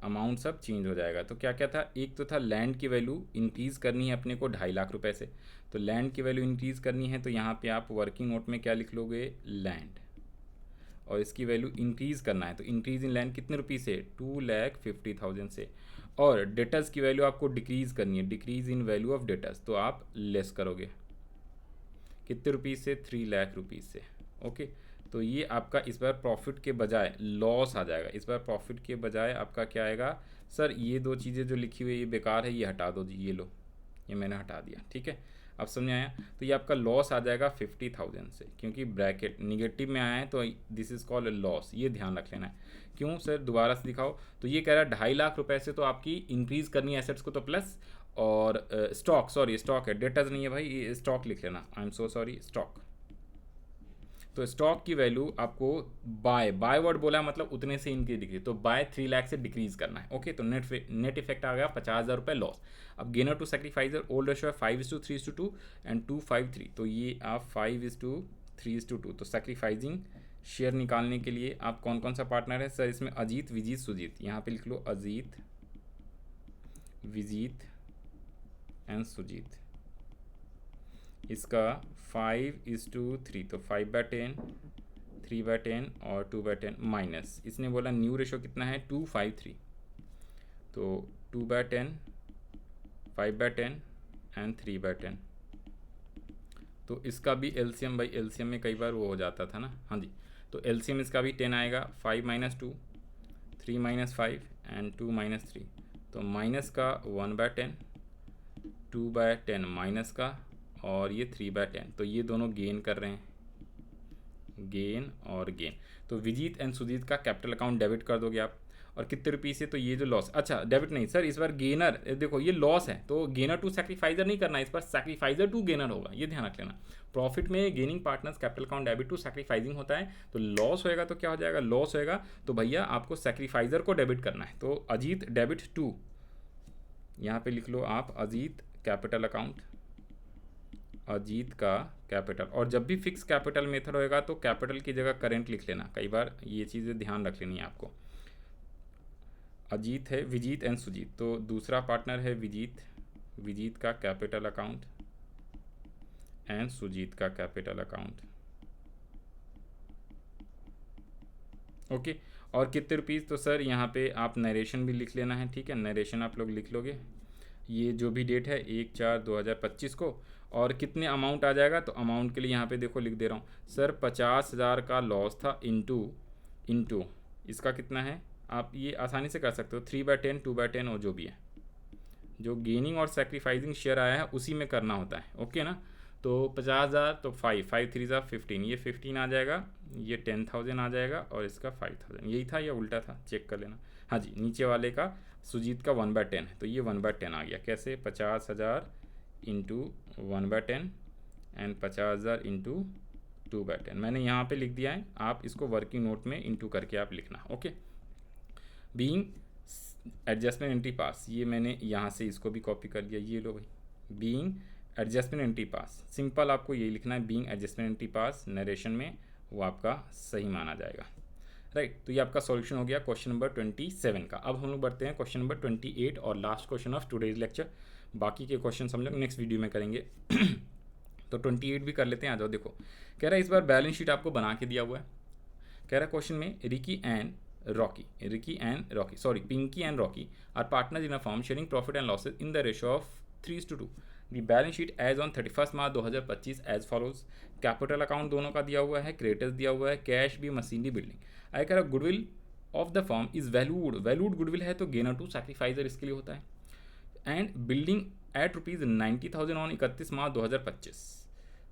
अमाउंट सब चेंज हो जाएगा। तो क्या क्या था, एक तो था लैंड की वैल्यू इंक्रीज़ करनी है अपने को 2.5 लाख रुपए से, तो लैंड की वैल्यू इंक्रीज़ करनी है, तो यहाँ पे आप वर्किंग नोट में क्या लिख लोगे लैंड, और इसकी वैल्यू इंक्रीज़ करना है, तो इंक्रीज़ इन लैंड कितने रुपये से 2,50,000 से। और डेटर्स की वैल्यू आपको डिक्रीज़ करनी है, decrease in value of debtors, तो आप लेस करोगे कितने रुपीज़ से 3 लाख रुपीज़ से, ओके। तो ये आपका इस बार प्रॉफिट के बजाय लॉस आ जाएगा, इस बार प्रॉफिट के बजाय आपका क्या आएगा, सर ये 2 चीज़ें जो लिखी हुई है ये बेकार है, ये हटा दो जी, ये लो, ये मैंने हटा दिया, ठीक है। अब समझ आया। तो ये आपका लॉस आ जाएगा 50,000 से, क्योंकि ब्रैकेट निगेटिव में आया है, तो दिस इज़ कॉल्ड लॉस, ये ध्यान रख लेना है। क्यों सर, दोबारा से दिखाओ। तो ये कह रहा है 2.5 लाख रुपए से तो आपकी इंक्रीज़ करनी है एसेट्स को, तो प्लस, और स्टॉक, सॉरी स्टॉक है, डेटर्स नहीं है भाई, ये स्टॉक लिख लेना, I am so sorry, stock. तो स्टॉक की वैल्यू आपको बाय वर्ड बोला है, मतलब उतने से इंक्रीज डिक्रीज, तो बाय 3 लाख से डिक्रीज करना है, ओके। तो नेट इफेक्ट आ गया 50,000 रुपये लॉस। अब gainer to sacrificer old ratio है 5:3:2 एंड 2:5:3, तो ये आप 5:3:2, तो सेक्रीफाइजिंग शेयर निकालने के लिए आप कौन कौन सा पार्टनर है सर इसमें, अजीत, विजीत, सुजीत, यहाँ पे लिख लो अजीत, विजीत एंड सुजीत। इसका 5:3, तो 5/10, 3/10 और 2/10 माइनस, इसने बोला न्यू रेशो कितना है 2:5:3, तो 2/10, 5/10 एंड 3/10। तो इसका भी एलसीएम, भाई एलसीएम में कई बार वो हो जाता था ना, हाँ जी। तो एलसीएम इसका भी 10 आएगा, 5 - 2, 3 - 5 एंड 2 - 3, तो माइनस का 1/10, 2/10 माइनस का, और ये 3/10, तो ये दोनों गेन कर रहे हैं, गेन और गेन। तो विजीत एंड सुजीत का कैपिटल अकाउंट डेबिट कर दोगे आप, और कितने रुपये से, तो ये जो लॉस, अच्छा डेबिट नहीं सर, इस बार गेनर, देखो ये लॉस है, तो गेनर टू सैक्रिफाइजर नहीं करना, इस बार सैक्रिफाइजर टू गेनर होगा, ये ध्यान रख लेना। प्रॉफिट में gaining partners capital account debit to sacrificing होता है, तो लॉस होएगा तो क्या हो जाएगा, लॉस होएगा तो भैया आपको सैक्रिफाइजर को डेबिट करना है, तो अजीत डेबिट टू, यहाँ पे लिख लो आप अजीत कैपिटल अकाउंट, अजीत का कैपिटल। और जब भी फिक्स कैपिटल मेथड होएगा तो कैपिटल की जगह करेंट लिख लेना, कई बार ये चीज़ें ध्यान रख लेनी है आपको। अजीत है, विजीत एंड सुजीत, तो दूसरा पार्टनर है विजीत, विजीत का कैपिटल अकाउंट एंड सुजीत का कैपिटल अकाउंट, ओके। और कितने रुपीज़, तो सर यहाँ पे आप नरेशन भी लिख लेना है, ठीक है, नरेशन आप लोग लिख लोगे, ये जो भी डेट है 1/4/2025 को, और कितने अमाउंट आ जाएगा, तो अमाउंट के लिए यहाँ पे देखो लिख दे रहा हूँ सर, 50,000 का लॉस था इंटू इसका कितना है, आप ये आसानी से कर सकते हो 3/10, 2/10 और जो भी है, जो गेनिंग और सेक्रीफाइजिंग शेयर आया है उसी में करना होता है, ओके ना। तो 50,000, तो 5 3 ये 15 आ जाएगा, ये 10,000 आ जाएगा, और इसका 5,000, यही था या उल्टा था, चेक कर लेना। हाँ जी, नीचे वाले का सुजीत का 1/10 है, तो ये 1/10 आ गया, कैसे 50,000 इंटू 1/10 एंड 50,000 इंटू 2/10, मैंने यहाँ पे लिख दिया है, आप इसको वर्किंग नोट में इंटू करके आप लिखना, ओके। बीइंग एडजस्टमेंट एंट्री पास, ये मैंने यहाँ से इसको भी कॉपी कर लिया, ये लो भाई, बीइंग एडजस्टमेंट एंट्री पास, सिंपल आपको यही लिखना है, बीइंग एडजस्टमेंट एंट्री पास नरेशन में, वो आपका सही माना जाएगा। राइट। तो ये आपका सॉल्यूशन हो गया क्वेश्चन नंबर 27 का। अब हम लोग बढ़ते हैं क्वेश्चन नंबर 28 और last question of today's lecture. बाकी के क्वेश्चन हम लोग नेक्स्ट वीडियो में करेंगे। तो 28 भी कर लेते हैं, आ जाओ। देखो कह रहा है इस बार बैलेंस शीट आपको बना के दिया हुआ है। कह रहा है क्वेश्चन में Pinky and Rocky are partners in a firm sharing profit and losses in the ratio of 3:2। The balance sheet as on 31 March 2025 as follows. Capital account दोनों का दिया हुआ है, क्रेडिटर्स दिया हुआ है, कैश भी, मशीनरी, बिल्डिंग। आई कह रहा goodwill of the firm is valued goodwill है तो गेनर टू सैक्रिफाइजर इसके लिए होता है। And building at ₹90,000 on 31 March 2025।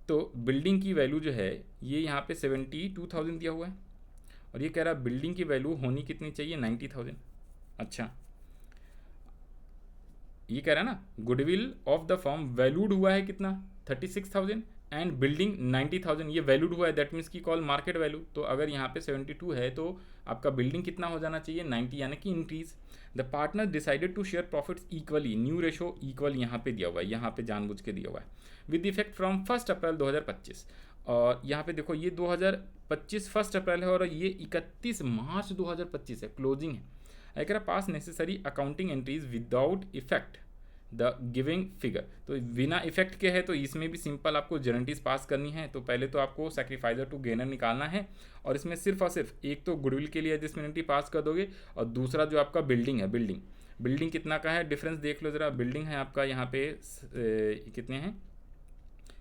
तो बिल्डिंग की वैल्यू जो है ये यहाँ पे 72,000 दिया हुआ है और ये कह रहा है बिल्डिंग की वैल्यू होनी कितनी चाहिए, 90,000। अच्छा, ये कह रहा है ना goodwill of the firm valued हुआ है कितना, 36,000 एंड बिल्डिंग 90,000, ये वैल्यूड हुआ है, दैट मीन्स की कॉल मार्केट वैल्यू। तो अगर यहाँ पे 72 है तो आपका बिल्डिंग कितना हो जाना चाहिए, 90, यानी कि increase. The partner decided to share profits equally, new ratio equal यहाँ पे दिया हुआ है, यहाँ पे जानबूझ के दिया हुआ है, विद इफेक्ट फ्रॉम 1 अप्रैल 2025। और यहाँ पे देखो ये 2025 1 अप्रैल है और ये 31 मार्च 2025 है, क्लोजिंग है। अगर पास necessary accounting entries without effect the giving figure. तो बिना इफेक्ट के है तो इसमें भी सिंपल आपको गारंटीज पास करनी है। तो पहले तो आपको सैक्रिफाइजर टू गेनर निकालना है और इसमें सिर्फ और सिर्फ एक तो गुडविल के लिए एडजस्टमेंट पास कर दोगे और दूसरा जो आपका बिल्डिंग है, बिल्डिंग कितना का है, डिफरेंस देख लो ज़रा। बिल्डिंग है आपका यहाँ पे कितने हैं,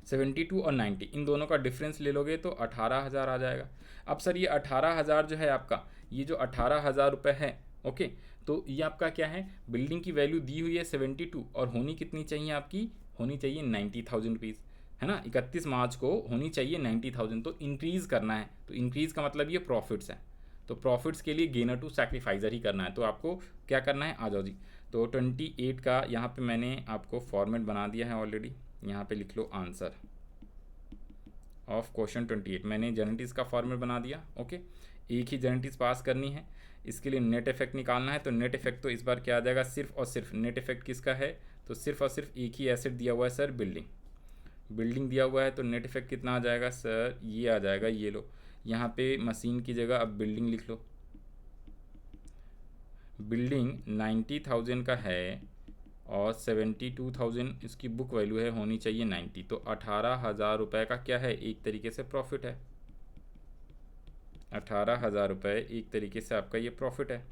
72 और 90, इन दोनों का डिफरेंस ले लोगे तो 18,000 आ जाएगा। अब सर ये 18,000 जो है आपका, ये जो 18,000 रुपये है, ओके, तो ये आपका क्या है, बिल्डिंग की वैल्यू दी हुई है 72 और होनी कितनी चाहिए आपकी, होनी चाहिए 90,000 रुपीज़, है ना। 31 मार्च को होनी चाहिए 90,000, तो इंक्रीज़ करना है। तो इंक्रीज़ का मतलब ये प्रॉफिट्स है, तो प्रॉफिट्स के लिए गेनर टू सैक्रिफाइजर ही करना है। तो आपको क्या करना है, आ जाओ जी। तो 28 का यहाँ पे मैंने आपको फॉर्मेट बना दिया है ऑलरेडी, यहाँ पे लिख लो आंसर ऑफ क्वेश्चन 28। मैंने जेनेटिक्स का फॉर्मेट बना दिया, ओके। एक ही जेनेटिक्स पास करनी है, इसके लिए नेट इफेक्ट निकालना है। तो नेट इफेक्ट तो इस बार क्या आ जाएगा, सिर्फ और सिर्फ नेट इफेक्ट किसका है, तो सिर्फ और सिर्फ एक ही एसेट दिया हुआ है सर, बिल्डिंग दिया हुआ है। तो नेट इफेक्ट कितना आ जाएगा सर, ये आ जाएगा, ये लो यहाँ पे मशीन की जगह अब बिल्डिंग लिख लो। बिल्डिंग 90,000 का है और 72,000 इसकी बुक वैल्यू है, होनी चाहिए 90। तो 18,000 रुपये का क्या है, एक तरीके से प्रॉफिट है। 18,000 रुपये एक तरीके से आपका ये प्रॉफिट है।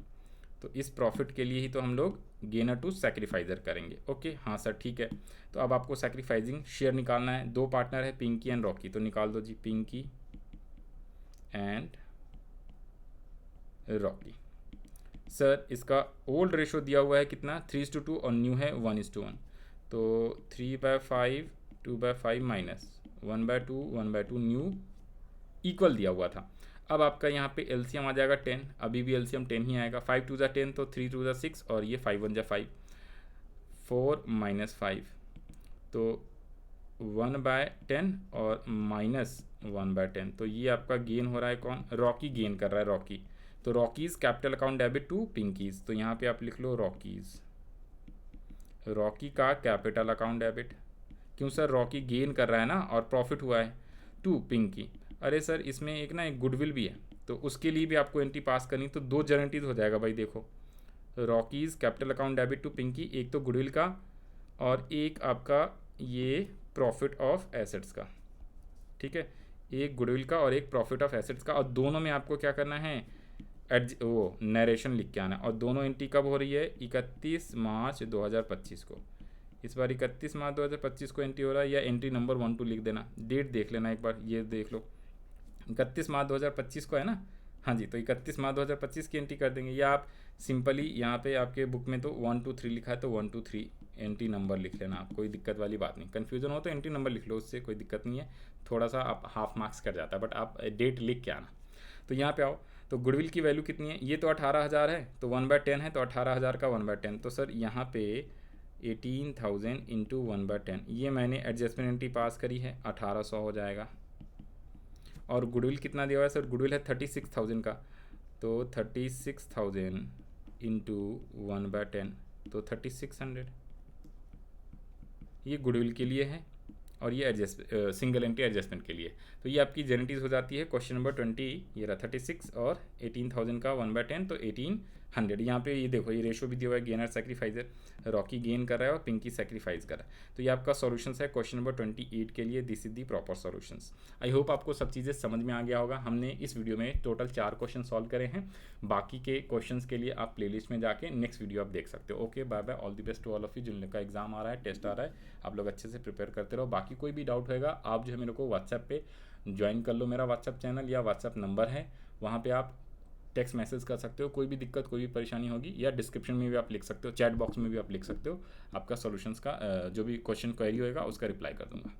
तो इस प्रॉफिट के लिए ही तो हम लोग गेनर टू सैक्रिफाइजर करेंगे, ओके। हाँ सर ठीक है। तो अब आपको सैक्रिफाइजिंग शेयर निकालना है। दो पार्टनर है पिंकी एंड रॉकी, तो निकाल दो जी, पिंकी एंड रॉकी। सर इसका ओल्ड रेशो दिया हुआ है कितना, 3:2 और न्यू है 1:1। तो 3/5 2/5 माइनस 1/2 1/2 न्यू इक्वल दिया हुआ था। अब आपका यहाँ पे एलसीएम आ जाएगा 10, अभी भी एलसीएम 10 ही आएगा। 5 2 10 तो 3 2 6 और ये 5 1 5, 4 - 5 तो 1/10 और -1/10। तो ये आपका गेन हो रहा है, कौन, रॉकी गेन कर रहा है, रॉकी। तो Rocky's capital account debit to Pinky's, तो यहाँ पे आप लिख लो रॉकीज़, रॉकी का कैपिटल अकाउंट डेबिट। क्यों सर, रॉकी गेन कर रहा है ना और प्रॉफिट हुआ है, टू पिंकी। अरे सर इसमें एक गुडविल भी है, तो उसके लिए भी आपको एंट्री पास करनी, तो दो गारंटीज हो जाएगा भाई। देखो Rocky's capital account debit to Pinky, एक तो गुडविल का और एक आपका ये प्रॉफिट ऑफ एसेट्स का, ठीक है, एक गुडविल का और एक प्रॉफिट ऑफ एसेट्स का। और दोनों में आपको क्या करना है, वो नरेशन लिख के आना। और दोनों एंट्री कब हो रही है, 31 मार्च 2025 को। इस बार 31 मार्च 2025 को एंट्री हो रहा है, या एंट्री नंबर 1 2 लिख देना, डेट देख लेना एक बार, ये देख लो 31 मार्च 2025 को है ना, हाँ जी। तो 31 मार्च 2025 की एंट्री कर देंगे, या आप सिंपली यहाँ पे आपके बुक में तो 1 2 3 लिखा है, तो 1 2 3 एंट्री नंबर लिख लेना आप, कोई दिक्कत वाली बात नहीं। कन्फ्यूजन हो तो एंट्री नंबर लिख लो, उससे कोई दिक्कत नहीं है। थोड़ा सा आप हाफ मार्क्स कर जाता है, बट आप डेट लिख के आना। तो यहाँ पे आओ, तो गुडविल की वैल्यू कितनी है, ये तो 18,000 है, तो 1/10 है, तो 18,000 का 1/10। तो सर यहाँ पे 18,000 इंटू 1/10, ये मैंने एडजस्टमेंट एंट्री पास करी है, 1800 हो जाएगा। और गुडविल कितना दिया हुआ है सर, गुडविल है 36,000 का, तो 36,000 इंटू 1/10 तो 3600, ये गुडविल के लिए है। और ये सिंगल एंट्री एडजस्टमेंट के लिए। तो ये आपकी जेनेटिक्स हो जाती है। क्वेश्चन नंबर 20 ये रहा 36 और 18,000 का 1/10 तो 1800। यहाँ पे ये देखो ये रेशो भी दिया हुआ है, गेनर सेक्रीफाइजर, रॉकी गेन कर रहा है और पिंकी सेक्रीफाइस कर रहा है। तो ये आपका सॉल्यूशंस है क्वेश्चन नंबर 28 के लिए। This is the proper solutions. I hope आपको सब चीज़ें समझ में आ गया होगा। हमने इस वीडियो में टोटल 4 क्वेश्चन सॉल्व करे हैं। बाकी के क्वेश्चंस के लिए आप प्लेलिस्ट में जाके नेक्स्ट वीडियो आप देख सकते हो। Okay, bye bye, all the best to all of you. जिन लोग का एग्जाम आ रहा है, टेस्ट आ रहा है, आप लोग अच्छे से प्रिपेयर करते रहो। बाकी कोई भी डाउट होगा आप जो है मेरे को व्हाट्सएप पे ज्वाइन कर लो। मेरा व्हाट्सएप चैनल या व्हाट्सएप नंबर है, वहाँ पे आप टेक्स्ट मैसेज कर सकते हो। कोई भी दिक्कत, कोई भी परेशानी होगी, या डिस्क्रिप्शन में भी आप लिख सकते हो, चैट बॉक्स में भी आप लिख सकते हो। आपका सॉल्यूशंस का जो भी क्वेश्चन क्वेरी होगा उसका रिप्लाई कर दूंगा।